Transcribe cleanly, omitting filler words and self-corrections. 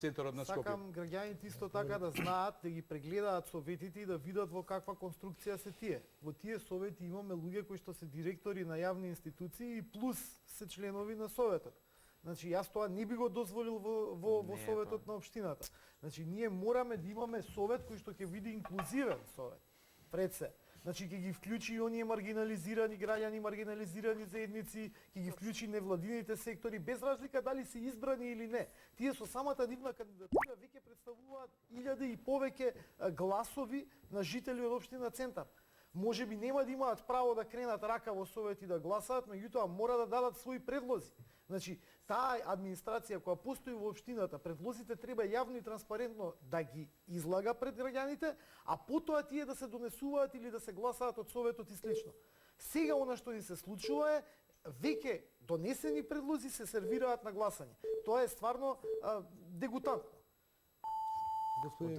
центарот на Скопје. Сакам граѓаните исто така да знаат, да ги прегледаат советите и да видат во каква конструкција се тие. Во тие совети имаме луѓе кои што се директори на јавни институции и плюс се членови на советот. Значи јас тоа не би го дозволил во советот на општината. Значи ние мораме да имаме совет кој што ќе биде инклузивен совет. Пред се. Значи ќе ги вклучи и оние маргинализирани граѓани, маргинализирани заедници, ќе ги вклучи невладините сектори без разлика дали се избрани или не. Тие со самата нивна кандидатура веќе представуваат 1000 и повеќе гласови на жители од општина Центар. Може би нема да имаат право да кренат рака во совет и да гласаат, меѓутоа мора да дадат свои предлози. Значи, таа администрација која постои во општината, предлозите треба јавно и транспарентно да ги излага пред граѓаните, а потоа тие да се донесуваат или да се гласаат од советот и слично. Сега она што ни се случува е веќе донесени предлози се сервираат на гласање. Тоа е стварно дегутантно. Господин